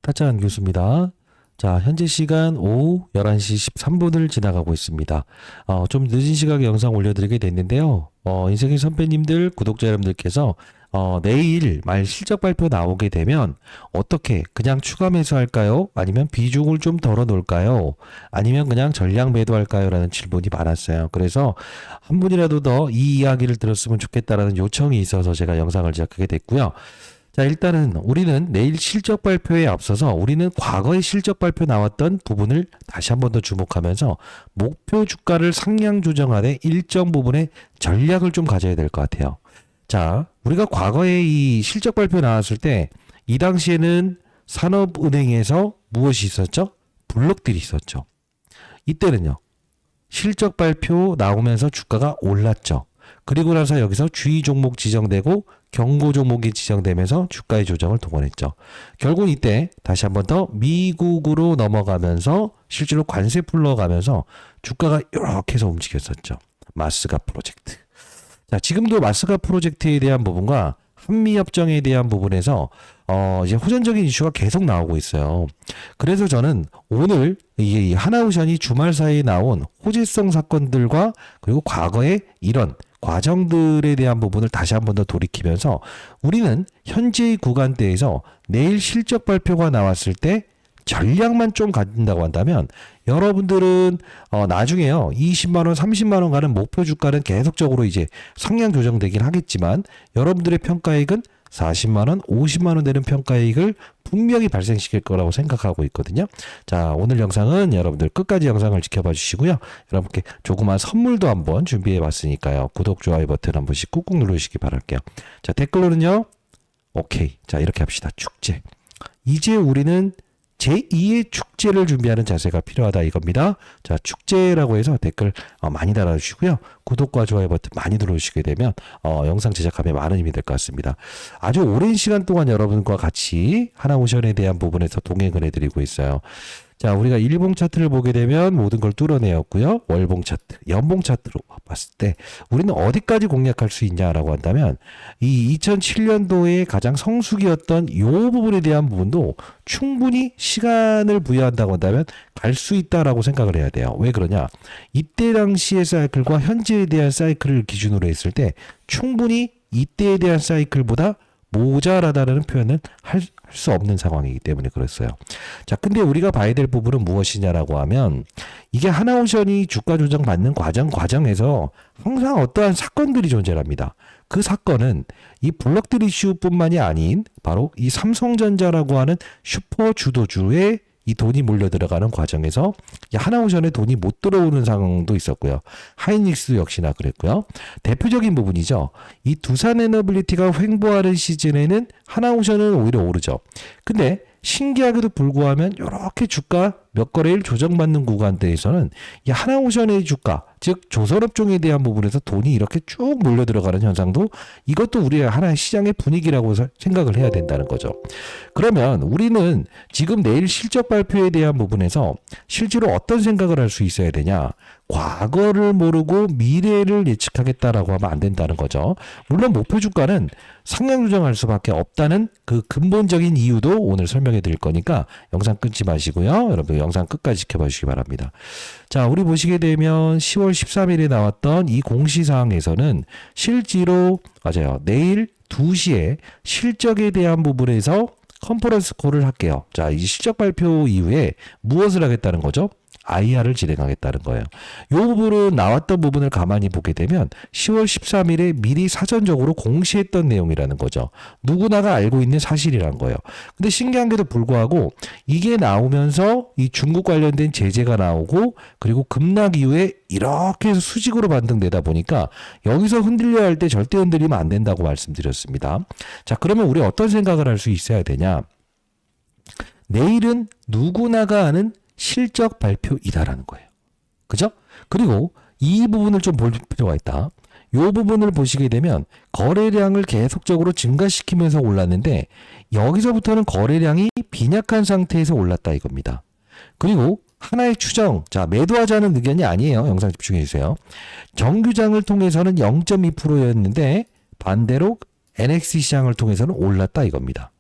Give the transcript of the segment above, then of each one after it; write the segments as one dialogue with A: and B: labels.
A: 타짜한 교수입니다. 자, 현재 시간 오후 11시 13분을 지나가고 있습니다. 좀 늦은 시각에 영상 올려드리게 됐는데요. 인생의 선배님들, 구독자 여러분들께서 내일 말 실적 발표 나오게 되면 어떻게 그냥 추가 매수할까요? 아니면 비중을 좀 덜어 놓을까요? 아니면 그냥 전량 매도할까요? 라는 질문이 많았어요. 그래서 한 분이라도 더 이 이야기를 들었으면 좋겠다라는 요청이 있어서 제가 영상을 제작하게 됐고요. 자, 일단은 우리는 내일 실적 발표에 앞서서 우리는 과거에 실적 발표 나왔던 부분을 다시 한 번 더 주목하면서 목표 주가를 상향 조정하되 일정 부분의 전략을 좀 가져야 될 것 같아요. 자, 우리가 과거에 이 실적 발표 나왔을 때 이 당시에는 산업은행에서 무엇이 있었죠? 블록들이 있었죠. 이때는요, 실적 발표 나오면서 주가가 올랐죠. 그리고 나서 여기서 주의 종목 지정되고 경고 종목이 지정되면서 주가의 조정을 동원했죠. 결국 이때 다시 한 번 더 미국으로 넘어가면서 실제로 관세 풀러가면서 주가가 이렇게 해서 움직였었죠. 마스가 프로젝트. 자, 지금도 마스가 프로젝트에 대한 부분과 한미협정에 대한 부분에서 이제 호전적인 이슈가 계속 나오고 있어요. 그래서 저는 오늘 이 하나오션이 주말 사이에 나온 호재성 사건들과 그리고 과거의 이런 과정들에 대한 부분을 다시 한 번 더 돌이키면서 우리는 현재의 구간대에서 내일 실적 발표가 나왔을 때 전략만 좀 가진다고 한다면 여러분들은 나중에요 20만원 30만원 가는 목표 주가는 계속적으로 이제 상향 조정되긴 하겠지만 여러분들의 평가액은 40만원 50만원 되는 평가액을 분명히 발생시킬 거라고 생각하고 있거든요. 자, 오늘 영상은 여러분들 끝까지 영상을 지켜봐 주시고요. 여러분께 조그만 선물도 한번 준비해 봤으니까요. 구독, 좋아요 버튼 한 번씩 꾹꾹 누르시기 바랄게요. 자, 댓글로는요. 오케이. 자, 이렇게 합시다. 축제. 이제 우리는 제2의 축제를 준비하는 자세가 필요하다 이겁니다. 자, 축제라고 해서 댓글 많이 달아주시고요. 구독과 좋아요 버튼 많이 눌러주시게 되면 영상 제작함에 많은 힘이 될 것 같습니다. 아주 오랜 시간 동안 여러분과 같이 하나오션에 대한 부분에서 동행을 해드리고 있어요. 자, 우리가 일봉 차트를 보게 되면 모든 걸 뚫어내었고요. 월봉 차트, 연봉 차트로 봤을 때 우리는 어디까지 공략할 수 있냐라고 한다면 이 2007년도에 가장 성수기였던 이 부분에 대한 부분도 충분히 시간을 부여한다고 한다면 갈 수 있다라고 생각을 해야 돼요. 왜 그러냐? 이때 당시의 사이클과 현재에 대한 사이클을 기준으로 했을 때 충분히 이때에 대한 사이클보다 모자라다는 표현은 할 수 없는 상황이기 때문에 그랬어요. 자, 근데 우리가 봐야 될 부분은 무엇이냐라고 하면 이게 하나오션이 주가 조정 받는 과정에서 항상 어떠한 사건들이 존재합니다. 그 사건은 이 블록들 이슈뿐만이 아닌 바로 이 삼성전자라고 하는 슈퍼 주도주의 이 돈이 몰려 들어가는 과정에서 하나오션에 돈이 못 들어오는 상황도 있었고요. 하이닉스도 역시나 그랬고요. 대표적인 부분이죠. 이 두산에너빌리티가 횡보하는 시즌에는 하나오션은 오히려 오르죠. 근데 신기하게도 불구하면 이렇게 주가 몇 거래일 조정받는 구간대에서는 이 하나오션의 주가, 즉 조선업종에 대한 부분에서 돈이 이렇게 쭉 몰려 들어가는 현상도 이것도 우리의 하나의 시장의 분위기라고 생각을 해야 된다는 거죠. 그러면 우리는 지금 내일 실적 발표에 대한 부분에서 실제로 어떤 생각을 할 수 있어야 되냐? 과거를 모르고 미래를 예측하겠다라고 하면 안 된다는 거죠. 물론 목표 주가는 상향 조정할 수밖에 없다는 그 근본적인 이유도 오늘 설명해 드릴 거니까 영상 끊지 마시고요. 여러분 영상 끝까지 지켜봐 주시기 바랍니다. 자, 우리 보시게 되면 10월 13일에 나왔던 이 공시사항에서는 실제로 맞아요. 내일 2시에 실적에 대한 부분에서 컨퍼런스 콜을 할게요. 자, 이 실적 발표 이후에 무엇을 하겠다는 거죠? IR을 진행하겠다는 거예요. 이 부분은 나왔던 부분을 가만히 보게 되면 10월 13일에 미리 사전적으로 공시했던 내용이라는 거죠. 누구나가 알고 있는 사실이라는 거예요. 근데 신기한 게도 불구하고 이게 나오면서 이 중국 관련된 제재가 나오고 그리고 급락 이후에 이렇게 해서 수직으로 반등되다 보니까 여기서 흔들려야 할 때 절대 흔들리면 안 된다고 말씀드렸습니다. 자, 그러면 우리 어떤 생각을 할 수 있어야 되냐? 내일은 누구나가 아는 실적 발표이다라는 거예요. 그죠? 그리고 이 부분을 좀 볼 필요가 있다. 이 부분을 보시게 되면 거래량을 계속적으로 증가시키면서 올랐는데 여기서부터는 거래량이 빈약한 상태에서 올랐다 이겁니다. 그리고 하나의 추정, 자, 매도하자는 의견이 아니에요. 영상 집중해 주세요. 정규장을 통해서는 0.2%였는데 반대로 NXT 시장을 통해서는 올랐다 이겁니다.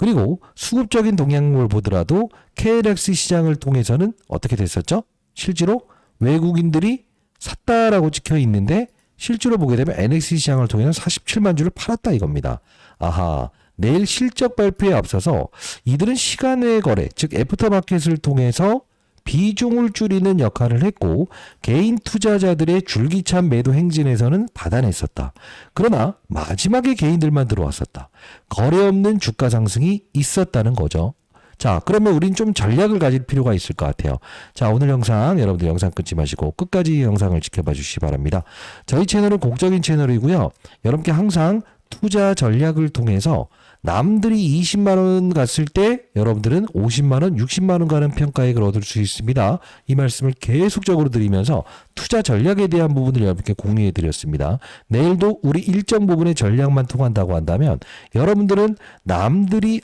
A: 그리고 수급적인 동향을 보더라도 KLX 시장을 통해서는 어떻게 됐었죠? 실제로 외국인들이 샀다라고 찍혀 있는데 실제로 보게 되면 NXT 시장을 통해서 47만 주를 팔았다 이겁니다. 아하, 내일 실적 발표에 앞서서 이들은 시간외 거래, 즉 애프터마켓을 통해서 비중을 줄이는 역할을 했고 개인 투자자들의 줄기찬 매도 행진에서는 받아냈었다. 그러나 마지막에 개인들만 들어왔었다. 거래 없는 주가 상승이 있었다는 거죠. 자, 그러면 우린 좀 전략을 가질 필요가 있을 것 같아요. 자, 오늘 영상 여러분들 영상 끊지 마시고 끝까지 영상을 지켜봐 주시기 바랍니다. 저희 채널은 공적인 채널이고요. 여러분께 항상 투자 전략을 통해서 남들이 20만 원 갔을 때 여러분들은 50만 원, 60만 원 가는 평가액을 얻을 수 있습니다. 이 말씀을 계속적으로 드리면서 투자 전략에 대한 부분을 여러분께 공유해 드렸습니다. 내일도 우리 일정 부분의 전략만 통한다고 한다면 여러분들은 남들이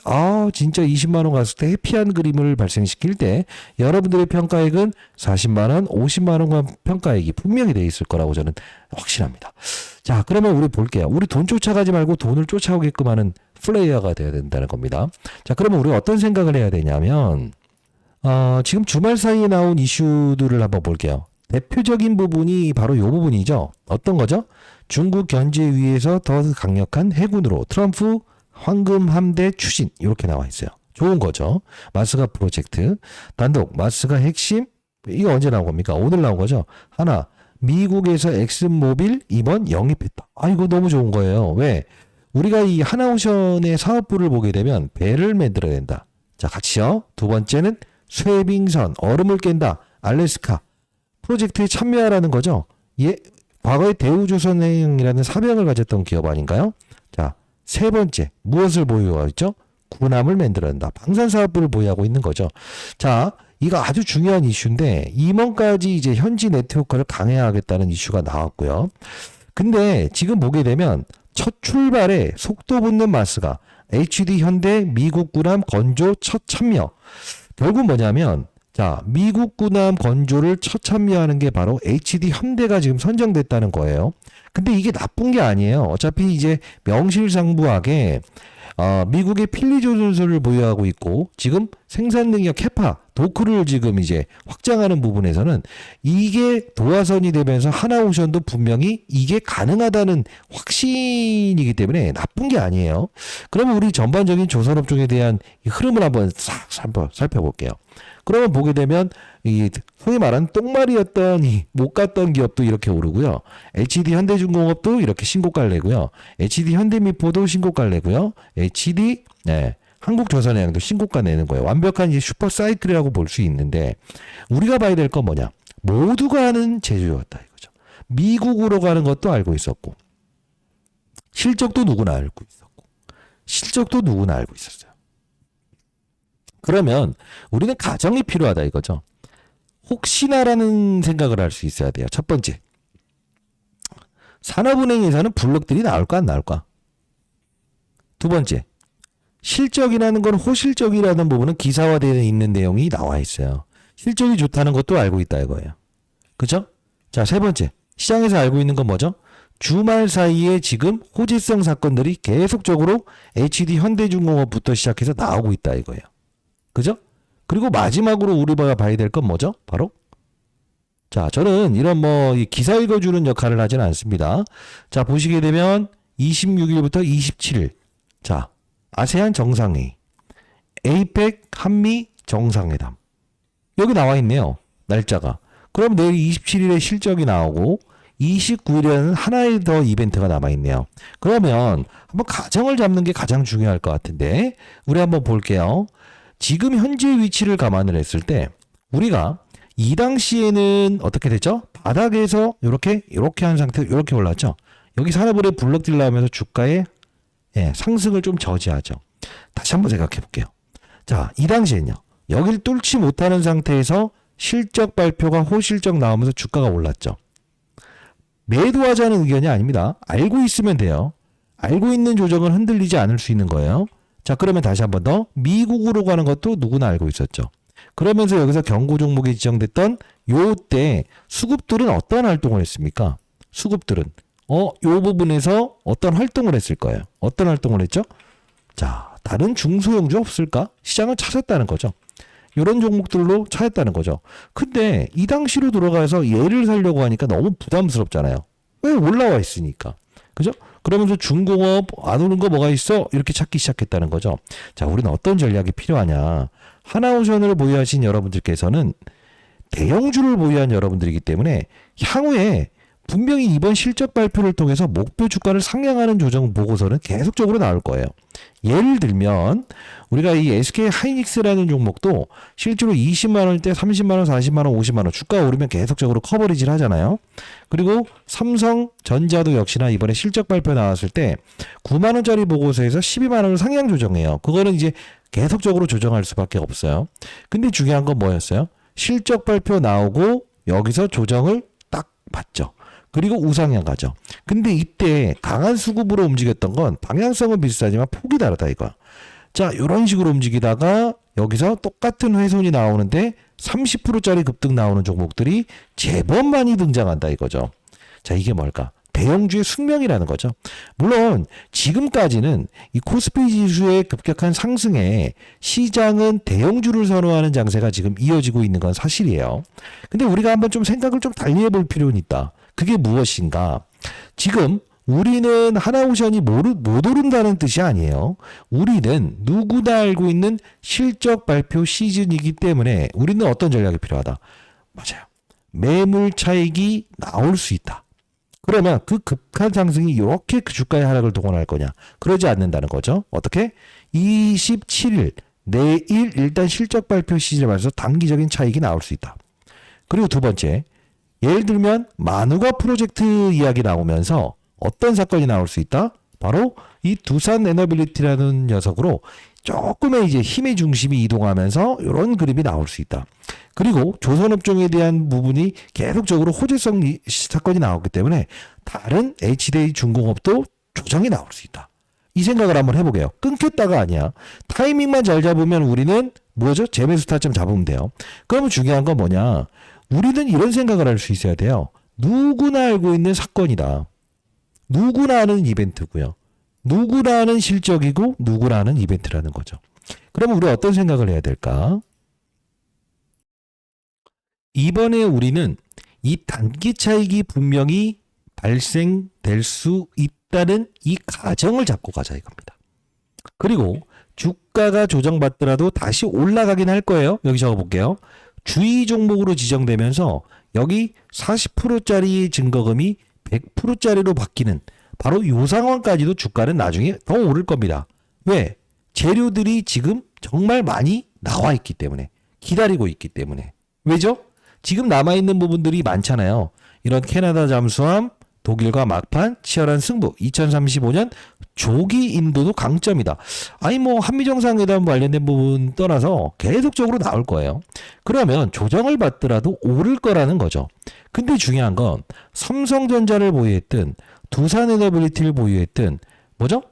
A: 진짜 20만 원 갔을 때 해피한 그림을 발생시킬 때 여러분들의 평가액은 40만 원, 50만 원 평가액이 분명히 되어 있을 거라고 저는 확신합니다. 자, 그러면 우리 볼게요. 우리 돈 쫓아가지 말고 돈을 쫓아오게끔 하는 플레이어가 돼야 된다는 겁니다. 자, 그러면 우리가 어떤 생각을 해야 되냐면 지금 주말 사이에 나온 이슈들을 한번 볼게요. 대표적인 부분이 바로 이 부분이죠. 어떤 거죠? 중국 견제 위에서 더 강력한 해군으로 트럼프 황금 함대 추진 이렇게 나와 있어요. 좋은 거죠. 마스가 프로젝트 단독 마스가 핵심 이거 언제 나온 겁니까? 오늘 나온 거죠. 하나 미국에서 엑슨모빌 이번 영입했다. 이거 너무 좋은 거예요. 왜? 우리가 이 하나오션의 사업부를 보게 되면 배를 만들어야 된다. 자, 같이요. 두 번째는 쇠빙선, 얼음을 깬다. 알래스카 프로젝트에 참여하라는 거죠. 과거에 대우조선행이라는 사명을 가졌던 기업 아닌가요? 자, 세 번째 무엇을 보유하고 있죠? 군함을 만들어낸다. 방산사업부를 보유하고 있는 거죠. 자, 이거 아주 중요한 이슈인데 임원까지 이제 현지 네트워크를 강화하겠다는 이슈가 나왔고요. 근데 지금 보게 되면 첫 출발에 속도 붙는 마스가 HD 현대 미국 군함 건조 첫 참여. 결국 뭐냐면 자, 미국 군함 건조를 첫 참여하는 게 바로 HD 현대가 지금 선정됐다는 거예요. 근데 이게 나쁜 게 아니에요. 어차피 이제 명실상부하게 미국의 필리조선소를 보유하고 있고 지금 생산 능력 캐파 도크를 지금 이제 확장하는 부분에서는 이게 도화선이 되면서 하나오션도 분명히 이게 가능하다는 확신이기 때문에 나쁜 게 아니에요. 그러면 우리 전반적인 조선업종에 대한 흐름을 한번 싹 살펴볼게요. 그러면 보게 되면 이 소위 말하는 똥말이었던 이 못 갔던 기업도 이렇게 오르고요. HD 현대중공업도 이렇게 신고가를 내고요. HD 현대미포도 신고가를 내고요. HD 한국조선해양도 신고가 내는 거예요. 완벽한 이제 슈퍼 사이클이라고 볼 수 있는데 우리가 봐야 될 건 뭐냐? 모두가 하는 제조였다 이거죠. 미국으로 가는 것도 알고 있었고 실적도 누구나 알고 있었고 실적도 누구나 알고 있었어요. 그러면 우리는 가정이 필요하다 이거죠. 혹시나라는 생각을 할 수 있어야 돼요. 첫 번째, 산업은행에서는 블록들이 나올까 안 나올까? 두 번째, 실적이라는 건 호실적이라는 부분은 기사화되어 있는 내용이 나와 있어요. 실적이 좋다는 것도 알고 있다 이거예요. 그죠? 자, 세 번째, 시장에서 알고 있는 건 뭐죠? 주말 사이에 지금 호재성 사건들이 계속적으로 HD 현대중공업부터 시작해서 나오고 있다 이거예요. 그죠? 그리고 마지막으로 우리가 봐야 될 건 뭐죠? 바로 자, 저는 이런 기사 읽어주는 역할을 하지는 않습니다. 자, 보시게 되면 26일부터 27일 자, 아세안 정상회의 에이펙 한미 정상회담 여기 나와 있네요. 날짜가. 그럼 내일 27일에 실적이 나오고 29일에는 하나의 더 이벤트가 남아있네요. 그러면 한번 가정을 잡는 게 가장 중요할 것 같은데 우리 한번 볼게요. 지금 현재 위치를 감안을 했을 때 우리가 이 당시에는 어떻게 됐죠? 바닥에서 이렇게 한 상태로 이렇게 올랐죠. 여기 산업을에 블럭딜 나오면서 주가의 상승을 좀 저지하죠. 다시 한번 생각해 볼게요. 자, 이 당시에는요. 여길 뚫지 못하는 상태에서 실적 발표가 호실적 나오면서 주가가 올랐죠. 매도하자는 의견이 아닙니다. 알고 있으면 돼요. 알고 있는 조정은 흔들리지 않을 수 있는 거예요. 자, 그러면 다시 한번 더 미국으로 가는 것도 누구나 알고 있었죠. 그러면서 여기서 경고 종목이 지정됐던 요때 수급들은 어떤 활동을 했습니까? 수급들은 요 부분에서 어떤 활동을 했을 거예요. 어떤 활동을 했죠? 자, 다른 중소형주 없을까? 시장을 찾았다는 거죠. 이런 종목들로 찾았다는 거죠. 근데 이 당시로 들어가서 얘를 사려고 하니까 너무 부담스럽잖아요. 왜? 올라와 있으니까. 그죠? 그러면서 중공업 안 오는 거 뭐가 있어? 이렇게 찾기 시작했다는 거죠. 자, 우리는 어떤 전략이 필요하냐. 하나오션을 보유하신 여러분들께서는 대형주를 보유한 여러분들이기 때문에 향후에 분명히 이번 실적 발표를 통해서 목표 주가를 상향하는 조정 보고서는 계속적으로 나올 거예요. 예를 들면 우리가 이 SK 하이닉스라는 종목도 실제로 20만 원대 30만 원, 40만 원, 50만 원 주가 오르면 계속적으로 커버리지를 하잖아요. 그리고 삼성전자도 역시나 이번에 실적 발표 나왔을 때 9만 원짜리 보고서에서 12만 원을 상향 조정해요. 그거는 이제 계속적으로 조정할 수밖에 없어요. 근데 중요한 건 뭐였어요? 실적 발표 나오고 여기서 조정을 딱 받죠. 그리고 우상향 가죠. 근데 이때 강한 수급으로 움직였던 건 방향성은 비슷하지만 폭이 다르다 이거. 자, 이런 식으로 움직이다가 여기서 똑같은 훼손이 나오는데 30%짜리 급등 나오는 종목들이 제법 많이 등장한다 이거죠. 자, 이게 뭘까? 대형주의 숙명이라는 거죠. 물론 지금까지는 이 코스피 지수의 급격한 상승에 시장은 대형주를 선호하는 장세가 지금 이어지고 있는 건 사실이에요. 근데 우리가 한번 좀 생각을 좀 달리 해볼 필요는 있다. 그게 무엇인가? 지금 우리는 하나오션이 못 오른다는 뜻이 아니에요. 우리는 누구나 알고 있는 실적 발표 시즌이기 때문에 우리는 어떤 전략이 필요하다. 맞아요. 매물 차익이 나올 수 있다. 그러면 그 급한 상승이 이렇게 그 주가의 하락을 동원할 거냐? 그러지 않는다는 거죠. 어떻게? 27일 내일 일단 실적 발표 시즌에 맞춰서 단기적인 차익이 나올 수 있다. 그리고 두 번째, 예를 들면 만우가 프로젝트 이야기 나오면서 어떤 사건이 나올 수 있다? 바로 이 두산 에너빌리티라는 녀석으로 조금의 이제 힘의 중심이 이동하면서 이런 그림이 나올 수 있다. 그리고 조선업종에 대한 부분이 계속적으로 호재성 사건이 나왔기 때문에 다른 HDI 중공업도 조정이 나올 수 있다. 이 생각을 한번 해보게요. 끊겼다가 아니야. 타이밍만 잘 잡으면 우리는 뭐죠? 재매수 타점 잡으면 돼요. 그러면 중요한 건 뭐냐? 우리는 이런 생각을 할 수 있어야 돼요. 누구나 알고 있는 사건이다. 누구나 아는 이벤트고요. 누구나 아는 실적이고 누구나 아는 이벤트라는 거죠. 그러면 우리 어떤 생각을 해야 될까? 이번에 우리는 이 단기 차익이 분명히 발생될 수 있다는 이 가정을 잡고 가자 이겁니다. 그리고 주가가 조정받더라도 다시 올라가긴 할 거예요. 여기 적어볼게요. 주의 종목으로 지정되면서 여기 40%짜리 증거금이 100%짜리로 바뀌는 바로 이 상황까지도 주가는 나중에 더 오를 겁니다. 왜? 재료들이 지금 정말 많이 나와 있기 때문에, 기다리고 있기 때문에. 왜죠? 지금 남아있는 부분들이 많잖아요. 이런 캐나다 잠수함, 독일과 막판, 치열한 승부, 2035년 조기 인도도 강점이다. 아니 뭐 한미정상회담 관련된 부분 떠나서 계속적으로 나올 거예요. 그러면 조정을 받더라도 오를 거라는 거죠. 근데 중요한 건 삼성전자를 보유했든 두산에너빌리티를 보유했든 뭐죠?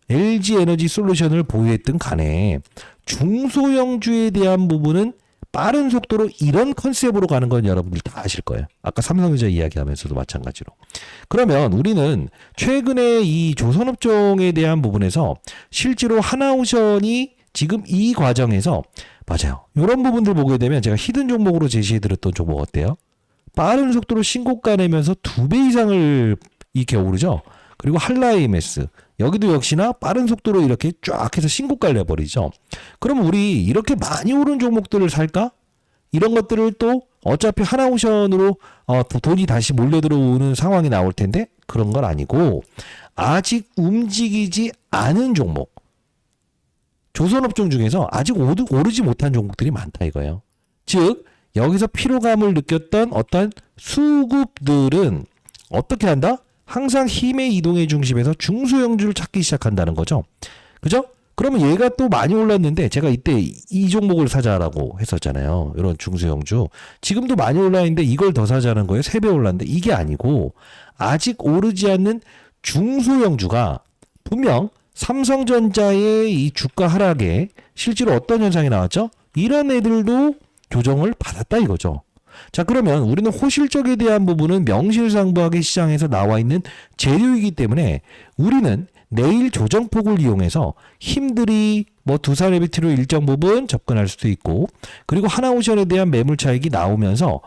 A: LG에너지솔루션을 보유했든 간에 중소형주에 대한 부분은 빠른 속도로 이런 컨셉으로 가는 건 여러분들 다 아실 거예요. 아까 삼성전자 이야기하면서도 마찬가지로. 그러면 우리는 최근에 이 조선업종에 대한 부분에서 실제로 하나오션이 지금 이 과정에서 맞아요. 이런 부분들 보게 되면 제가 히든 종목으로 제시해드렸던 종목 어때요? 빠른 속도로 신고가 내면서 2배 이상을 이렇게 오르죠. 그리고 한라이메스 여기도 역시나 빠른 속도로 이렇게 쫙 해서 신고가를 내버리죠. 그럼 우리 이렇게 많이 오른 종목들을 살까? 이런 것들을 또 어차피 하나오션으로 돈이 다시 몰려 들어오는 상황이 나올 텐데 그런 건 아니고 아직 움직이지 않은 종목 조선업종 중에서 아직 오르지 못한 종목들이 많다 이거예요. 즉 여기서 피로감을 느꼈던 어떤 수급들은 어떻게 한다? 항상 힘의 이동의 중심에서 중소형주를 찾기 시작한다는 거죠. 그죠? 그러면 얘가 또 많이 올랐는데 제가 이때 이 종목을 사자라고 했었잖아요. 이런 중소형주. 지금도 많이 올라있는데 이걸 더 사자는 거예요. 3배 올랐는데 이게 아니고 아직 오르지 않는 중소형주가 분명 삼성전자의 이 주가 하락에 실제로 어떤 현상이 나왔죠? 이런 애들도 조정을 받았다 이거죠. 자 그러면 우리는 호실적에 대한 부분은 명실상부하게 시장에서 나와 있는 재료이기 때문에 우리는 내일 조정폭을 이용해서 힘들이 뭐 두산 베이비티로 일정 부분 접근할 수도 있고, 그리고 하나오션에 대한 매물 차익이 나오면서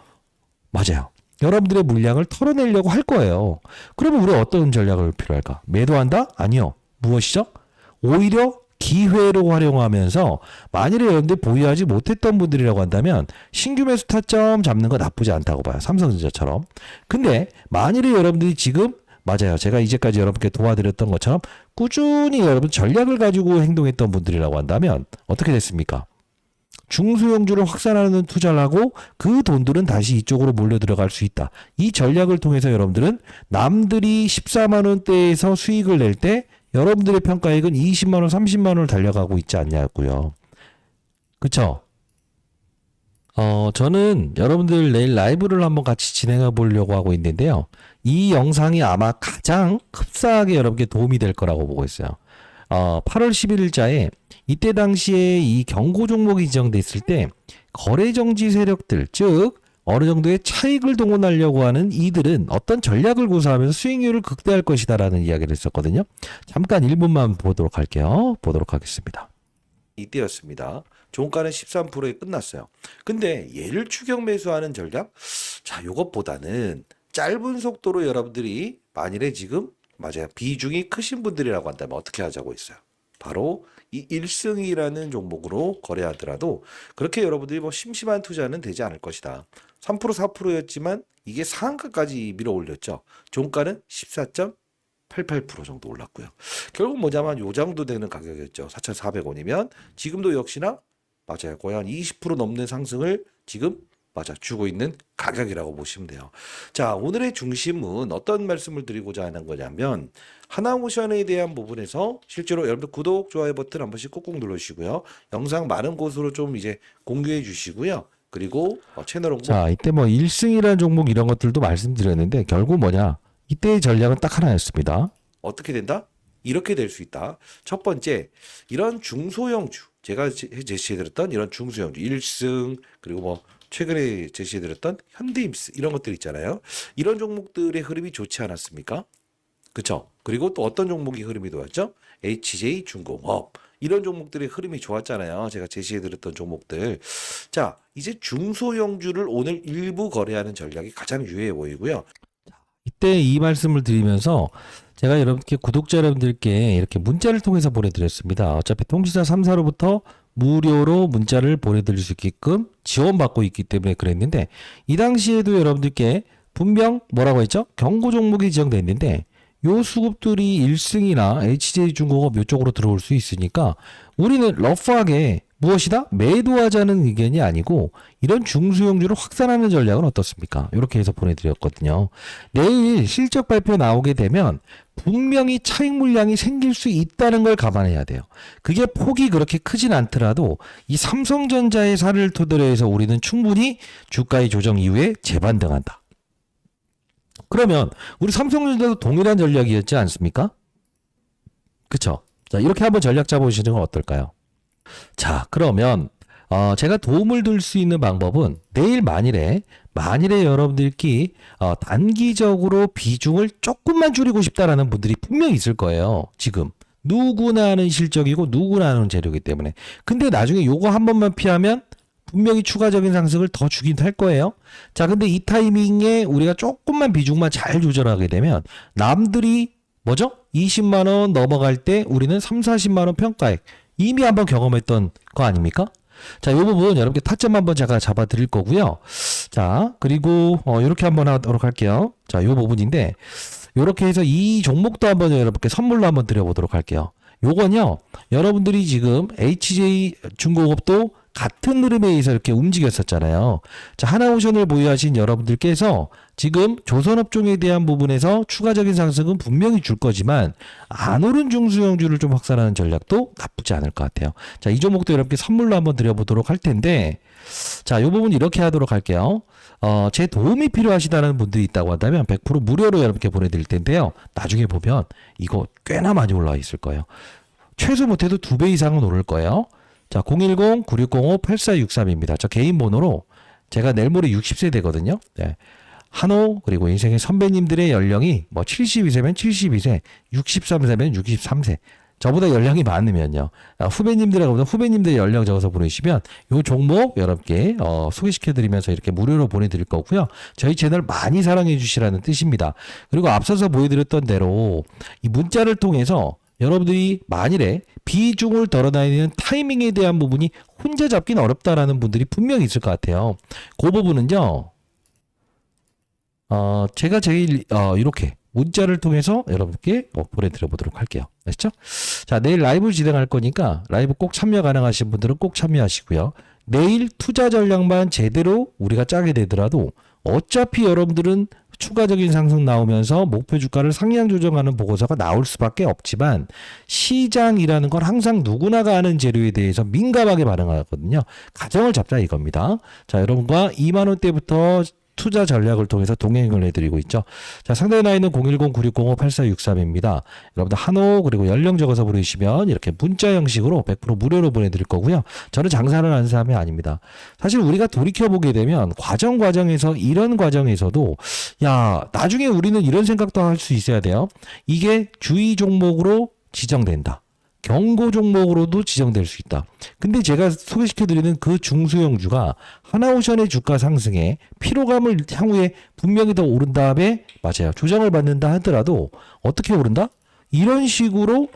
A: 맞아요. 여러분들의 물량을 털어내려고 할 거예요. 그러면 우리가 어떤 전략을 필요할까? 매도한다? 아니요. 무엇이죠? 오히려 기회로 활용하면서 만일에 여러분들 보유하지 못했던 분들이라고 한다면 신규 매수 타점 잡는 거 나쁘지 않다고 봐요. 삼성전자처럼. 근데 만일에 여러분들이 지금 맞아요. 제가 이제까지 여러분께 도와드렸던 것처럼 꾸준히 여러분 전략을 가지고 행동했던 분들이라고 한다면 어떻게 됐습니까? 중소형주를 확산하는 투자를 하고 그 돈들은 다시 이쪽으로 몰려 들어갈 수 있다. 이 전략을 통해서 여러분들은 남들이 14만 원대에서 수익을 낼 때 여러분들의 평가액은 20만 원, 30만 원을 달려가고 있지 않냐고요. 그쵸? 저는 여러분들 내일 라이브를 한번 같이 진행해 보려고 하고 있는데요. 이 영상이 아마 가장 흡사하게 여러분께 도움이 될 거라고 보고 있어요. 8월 11일자에 이때 당시에 이 경고 종목이 지정됐을 때 거래 정지 세력들, 즉 어느 정도의 차익을 동원하려고 하는 이들은 어떤 전략을 구사하면서 수익률을 극대화할 것이다라는 이야기를 했었거든요. 잠깐 1분만 보도록 할게요. 보도록 하겠습니다. 이때였습니다. 종가는 13%에 끝났어요. 근데 얘를 추격 매수하는 전략? 자, 요것보다는 짧은 속도로 여러분들이 만일에 지금 맞아요. 비중이 크신 분들이라고 한다면 어떻게 하자고 있어요. 바로 이 1승이라는 종목으로 거래하더라도 그렇게 여러분들이 뭐 심심한 투자는 되지 않을 것이다. 3% 4%였지만 이게 상한가까지 밀어 올렸죠. 종가는 14.88% 정도 올랐고요. 결국 뭐냐면 요 정도 되는 가격이었죠. 4,400원이면 지금도 역시나 맞아요. 거의 한 20% 넘는 상승을 지금 맞아 주고 있는 가격이라고 보시면 돼요. 자, 오늘의 중심은 어떤 말씀을 드리고자 하는 거냐면 하나모션에 대한 부분에서 실제로 여러분들 구독, 좋아요 버튼 한 번씩 꾹꾹 눌러주시고요. 영상 많은 곳으로 좀 이제 공유해 주시고요. 그리고 채널 홍보. 자, 이때 뭐 1승이라는 종목 이런 것들도 말씀드렸는데 결국 뭐냐? 이때의 전략은 딱 하나였습니다. 어떻게 된다? 이렇게 될 수 있다. 첫 번째, 이런 중소형주, 제가 제시해드렸던 이런 중소형주 1승, 그리고 뭐 최근에 제시해드렸던 현대임스 이런 것들 있잖아요. 이런 종목들의 흐름이 좋지 않았습니까? 그쵸? 그리고 또 어떤 종목이 흐름이 좋았죠? HJ중공업 이런 종목들의 흐름이 좋았잖아요. 제가 제시해드렸던 종목들. 자, 이제 중소형주를 오늘 일부 거래하는 전략이 가장 유효해 보이고요. 이때 이 말씀을 드리면서 제가 여러분께 구독자 여러분들께 이렇게 문자를 통해서 보내드렸습니다. 어차피 통지사 3사로부터 무료로 문자를 보내드릴 수 있게끔 지원받고 있기 때문에 그랬는데 이 당시에도 여러분들께 분명 뭐라고 했죠? 경고 종목이 지정되어 있는데 요 수급들이 1승이나 HJ중공업 이쪽으로 들어올 수 있으니까 우리는 러프하게 무엇이다? 매도하자는 의견이 아니고 이런 중소형주를 확산하는 전략은 어떻습니까? 이렇게 해서 보내드렸거든요. 내일 실적 발표 나오게 되면 분명히 차익 물량이 생길 수 있다는 걸 감안해야 돼요. 그게 폭이 그렇게 크진 않더라도 이 삼성전자의 사를 토대로 해서 우리는 충분히 주가의 조정 이후에 재반등한다. 그러면 우리 삼성전자도 동일한 전략이었지 않습니까? 그쵸? 자, 이렇게 한번 전략 짜보시는 건 어떨까요? 자, 그러면 제가 도움을 줄 수 있는 방법은 내일 만일에 여러분들끼리 단기적으로 비중을 조금만 줄이고 싶다라는 분들이 분명히 있을 거예요. 지금 누구나 하는 실적이고 누구나 하는 재료이기 때문에. 근데 나중에 요거 한 번만 피하면 분명히 추가적인 상승을 더 주긴 할 거예요. 자, 근데 이 타이밍에 우리가 조금만 비중만 잘 조절하게 되면 남들이 뭐죠? 20만 원 넘어갈 때 우리는 3, 40만 원 평가액 이미 한번 경험했던 거 아닙니까? 자, 이 부분 여러분께 타점 한번 제가 잡아 드릴 거고요. 자, 그리고 이렇게 한번 하도록 할게요. 자, 이 부분인데 이렇게 해서 이 종목도 한번 여러분께 선물로 한번 드려보도록 할게요. 요건요, 여러분들이 지금 HJ 중공업도 같은 흐름에 의해서 이렇게 움직였었잖아요. 자, 하나오션을 보유하신 여러분들께서 지금 조선업종에 대한 부분에서 추가적인 상승은 분명히 줄 거지만 안 오른 중소형주를 좀 확산하는 전략도 나쁘지 않을 것 같아요. 자, 이 종목도 여러분께 선물로 한번 드려보도록 할 텐데, 자, 이 부분 이렇게 하도록 할게요. 제 도움이 필요하시다는 분들이 있다고 한다면 100% 무료로 여러분께 보내드릴 텐데요. 나중에 보면 이거 꽤나 많이 올라와 있을 거예요. 최소 못해도 2배 이상은 오를 거예요. 자, 010-9605-8463입니다. 저 개인 번호로 제가 내일 모레 60세 되거든요. 네. 한호 그리고 인생의 선배님들의 연령이 뭐 72세면 72세, 63세면 63세. 저보다 연령이 많으면요. 후배님들하고 후배님들 연령 적어서 보내시면 요 종목 여러분께 소개시켜드리면서 이렇게 무료로 보내드릴 거고요. 저희 채널 많이 사랑해 주시라는 뜻입니다. 그리고 앞서서 보여드렸던 대로 이 문자를 통해서 여러분들이 만일에 비중을 덜어다니는 타이밍에 대한 부분이 혼자 잡긴 어렵다라는 분들이 분명히 있을 것 같아요. 그 부분은요. 제가 제일 이렇게 문자를 통해서 여러분께 보내드려 보도록 할게요. 아시죠? 자, 내일 라이브 진행할 거니까 라이브 꼭 참여 가능하신 분들은 꼭 참여하시고요. 내일 투자 전략만 제대로 우리가 짜게 되더라도 어차피 여러분들은 추가적인 상승 나오면서 목표 주가를 상향 조정하는 보고서가 나올 수밖에 없지만 시장이라는 건 항상 누구나가 아는 재료에 대해서 민감하게 반응하거든요. 가정을 잡자 이겁니다. 자, 여러분과 2만 원대부터 투자 전략을 통해서 동행을 해드리고 있죠. 자, 상대 나이는 010-9605-8463입니다. 여러분들 한호 그리고 연령 적어서 보내주시면 이렇게 문자 형식으로 100% 무료로 보내드릴 거고요. 저는 장사를 하는 사람이 아닙니다. 사실 우리가 돌이켜보게 되면 과정에서 이런 과정에서도 야 나중에 우리는 이런 생각도 할 수 있어야 돼요. 이게 주의 종목으로 지정된다. 경고 종목으로도 지정될 수 있다. 근데 제가 소개시켜드리는 그 중소형주가 하나오션의 주가 상승에 피로감을 향후에 분명히 더 오른 다음에 맞아요. 조정을 받는다 하더라도 어떻게 오른다? 이런 식으로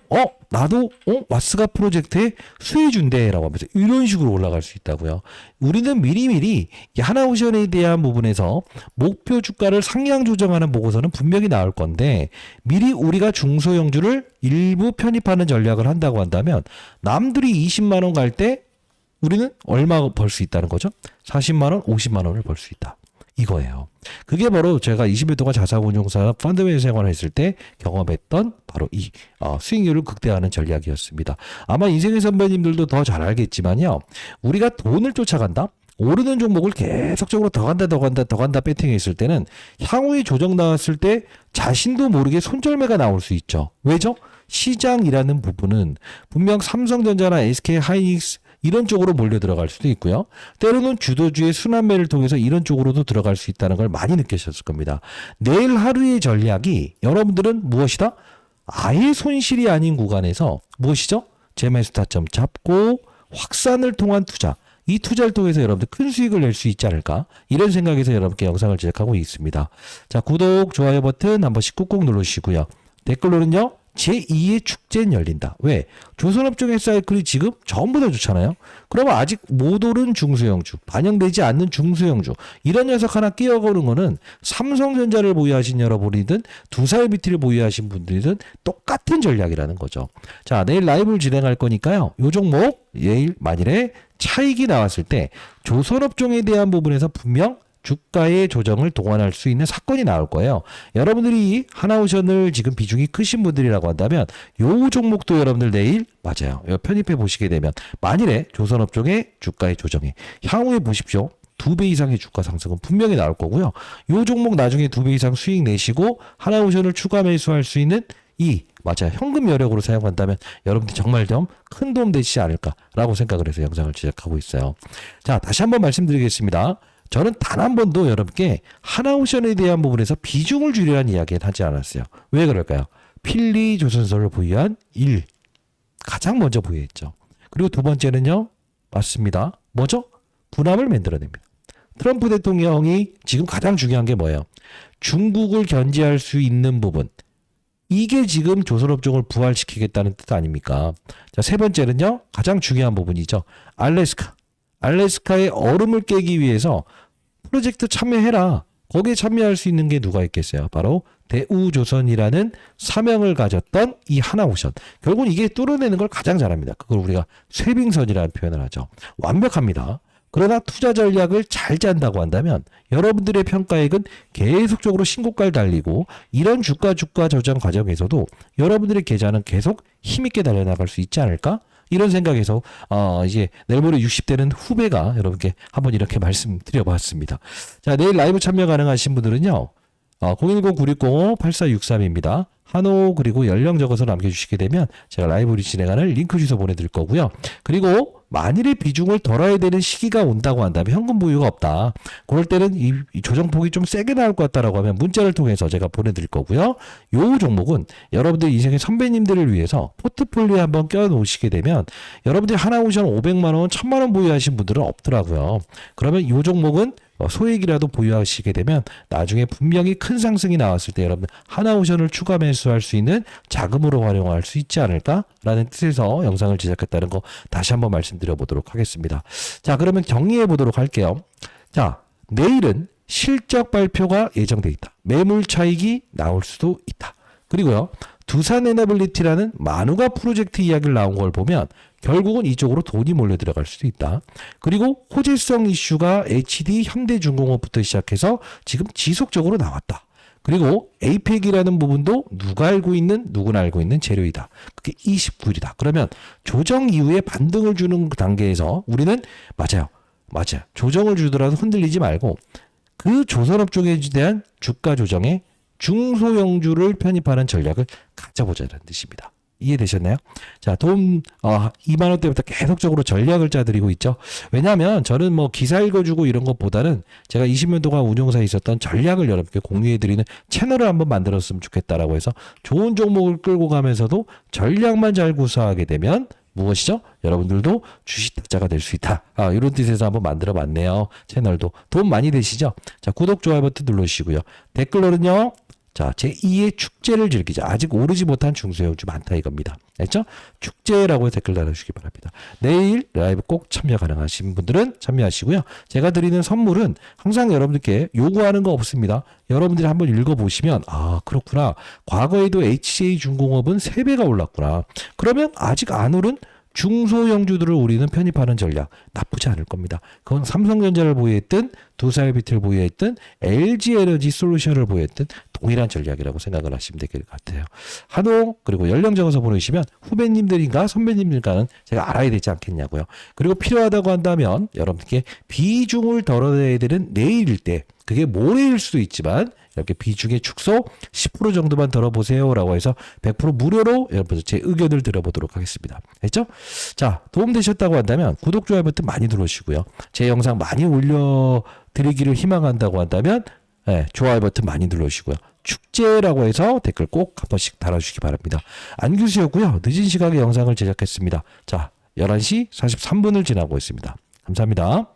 A: 나도 와스가 프로젝트에 수혜 준대라고 하면서 이런 식으로 올라갈 수 있다고요. 우리는 미리미리 하나오션에 대한 부분에서 목표 주가를 상향 조정하는 보고서는 분명히 나올 건데 미리 우리가 중소형주를 일부 편입하는 전략을 한다고 한다면 남들이 20만 원 갈 때 우리는 얼마 벌 수 있다는 거죠? 40만 원, 50만 원을 벌 수 있다. 이거예요. 그게 바로 제가 20일 동안 자산운용사 펀드매니저 생활을 했을 때 경험했던 바로 이 수익률을 극대화하는 전략이었습니다. 아마 인생의 선배님들도 더 잘 알겠지만요. 우리가 돈을 쫓아간다? 오르는 종목을 계속적으로 더 간다 배팅했을 때는 향후에 조정 나왔을 때 자신도 모르게 손절매가 나올 수 있죠. 왜죠? 시장이라는 부분은 분명 삼성전자나 SK하이닉스 이런 쪽으로 몰려 들어갈 수도 있고요. 때로는 주도주의 순환매를 통해서 이런 쪽으로도 들어갈 수 있다는 걸 많이 느끼셨을 겁니다. 내일 하루의 전략이 여러분들은 무엇이다? 아예 손실이 아닌 구간에서 무엇이죠? 재매수 타점 잡고 확산을 통한 투자. 이 투자를 통해서 여러분들 큰 수익을 낼 수 있지 않을까? 이런 생각에서 여러분께 영상을 제작하고 있습니다. 자, 구독, 좋아요 버튼 한 번씩 꾹꾹 누르시고요. 댓글로는요. 제2의 축제는 열린다. 왜? 조선업종의 사이클이 지금 전부 다 좋잖아요. 그러면 아직 못 오른 중소형주, 반영되지 않는 중소형주 이런 녀석 하나 끼어거는 거는 삼성전자를 보유하신 여러분이든 두사일비티를 보유하신 분들이든 똑같은 전략이라는 거죠. 자, 내일 라이브를 진행할 거니까요. 요 종목 내일 만일에 차익이 나왔을 때 조선업종에 대한 부분에서 분명 주가의 조정을 동원할 수 있는 사건이 나올 거예요. 여러분들이 하나오션을 지금 비중이 크신 분들이라고 한다면 요 종목도 여러분들 내일 맞아요. 편입해 보시게 되면 만일에 조선업종의 주가의 조정에 향후에 보십시오. 2배 이상의 주가 상승은 분명히 나올 거고요. 요 종목 나중에 2배 이상 수익 내시고 하나오션을 추가 매수할 수 있는 이 맞아요. 현금 여력으로 사용한다면 여러분들 정말 좀 큰 도움 되시지 않을까라고 생각을 해서 영상을 제작하고 있어요. 자, 다시 한번 말씀드리겠습니다. 저는 단 한 번도 여러분께 하나오션에 대한 부분에서 비중을 줄이라는 이야기는 하지 않았어요. 왜 그럴까요? 필리조선소를 보유한 1. 가장 먼저 보유했죠. 그리고 두 번째는요. 맞습니다. 뭐죠? 분함을 만들어냅니다. 트럼프 대통령이 지금 가장 중요한 게 뭐예요? 중국을 견제할 수 있는 부분. 이게 지금 조선업종을 부활시키겠다는 뜻 아닙니까? 자, 세 번째는요. 가장 중요한 부분이죠. 알래스카의 얼음을 깨기 위해서 프로젝트 참여해라. 거기에 참여할 수 있는 게 누가 있겠어요? 바로 대우조선이라는 사명을 가졌던 이 하나오션. 결국은 이게 뚫어내는 걸 가장 잘합니다. 그걸 우리가 쇠빙선이라는 표현을 하죠. 완벽합니다. 그러나 투자 전략을 잘 짠다고 한다면 여러분들의 평가액은 계속적으로 신고가를 달리고 이런 주가 조정 과정에서도 여러분들의 계좌는 계속 힘있게 달려나갈 수 있지 않을까? 이런 생각에서 이제 내일 모레 60대는 후배가 여러분께 한번 이렇게 말씀드려봤습니다. 자, 내일 라이브 참여 가능하신 분들은요. 010-9605-8463입니다. 한호 그리고 연령 적어서 남겨주시게 되면 제가 라이브를 진행하는 링크 주소 보내드릴 거고요. 그리고 만일의 비중을 덜어야 되는 시기가 온다고 한다면 현금 보유가 없다. 그럴 때는 이 조정폭이 좀 세게 나올 것 같다라고 하면 문자를 통해서 제가 보내드릴 거고요. 요 종목은 여러분들 인생의 선배님들을 위해서 포트폴리오에 한번 껴놓으시게 되면 여러분들이 하나오션 500만 원, 1000만 원 보유하신 분들은 없더라고요. 그러면 요 종목은 소액이라도 보유하시게 되면 나중에 분명히 큰 상승이 나왔을 때 여러분 하나오션을 추가 매수할 수 있는 자금으로 활용할 수 있지 않을까라는 뜻에서 영상을 제작했다는 거 다시 한번 말씀드려 보도록 하겠습니다. 자, 그러면 정리해 보도록 할게요. 자, 내일은 실적 발표가 예정돼 있다. 매물 차익이 나올 수도 있다. 그리고요, 두산 에너빌리티라는 만우가 프로젝트 이야기를 나온 걸 보면 결국은 이쪽으로 돈이 몰려 들어갈 수도 있다. 그리고 호재성 이슈가 HD 현대중공업부터 시작해서 지금 지속적으로 나왔다. 그리고 에이펙이라는 부분도 누구나 알고 있는 재료이다. 그게 29일이다. 그러면 조정 이후에 반등을 주는 단계에서 우리는 맞아요. 조정을 주더라도 흔들리지 말고 그 조선업 쪽에 대한 주가 조정에 중소형주를 편입하는 전략을 가져보자는 뜻입니다. 이해되셨나요? 자, 돈 2만 원대부터 계속적으로 전략을 짜드리고 있죠. 왜냐하면 저는 뭐 기사 읽어주고 이런 것보다는 제가 20년 동안 운용사에 있었던 전략을 여러분께 공유해드리는 채널을 한번 만들었으면 좋겠다라고 해서 좋은 종목을 끌고 가면서도 전략만 잘 구사하게 되면 무엇이죠? 여러분들도 주식 타자가 될 수 있다. 이런 뜻에서 한번 만들어 봤네요. 채널도 도움 많이 되시죠? 자, 구독, 좋아요 버튼 눌러주시고요. 댓글로는요. 자, 제2의 축제를 즐기자. 아직 오르지 못한 중소형주 많다 이겁니다. 알죠? 축제라고 댓글 달아주시기 바랍니다. 내일 라이브 꼭 참여 가능하신 분들은 참여하시고요. 제가 드리는 선물은 항상 여러분들께 요구하는 거 없습니다. 여러분들이 한번 읽어보시면 그렇구나. 과거에도 HJ중공업은 3배가 올랐구나. 그러면 아직 안 오른 중소형주들을 우리는 편입하는 전략 나쁘지 않을 겁니다. 그건 삼성전자를 보유했든 두산에너비티를 보유했든 LG에너지 솔루션을 보유했든 동일한 전략이라고 생각을 하시면 될 것 같아요. 한호 그리고 연령 적어서 보내주시면 후배님들인가 선배님들과는 제가 알아야 되지 않겠냐고요. 그리고 필요하다고 한다면 여러분께 비중을 덜어내야 되는 내일일 때 그게 모레일 수도 있지만 이렇게 비중의 축소 10% 정도만 덜어보세요 라고 해서 100% 무료로 여러분들 제 의견을 들어보도록 하겠습니다. 됐죠? 자, 도움되셨다고 한다면 구독, 좋아요 버튼 많이 눌러주시고요. 제 영상 많이 올려드리기를 희망한다고 한다면 좋아요 버튼 많이 눌러주시고요. 축제라고 해서 댓글 꼭 한 번씩 달아주시기 바랍니다. 안규수였고요. 늦은 시각에 영상을 제작했습니다. 자, 11시 43분을 지나고 있습니다. 감사합니다.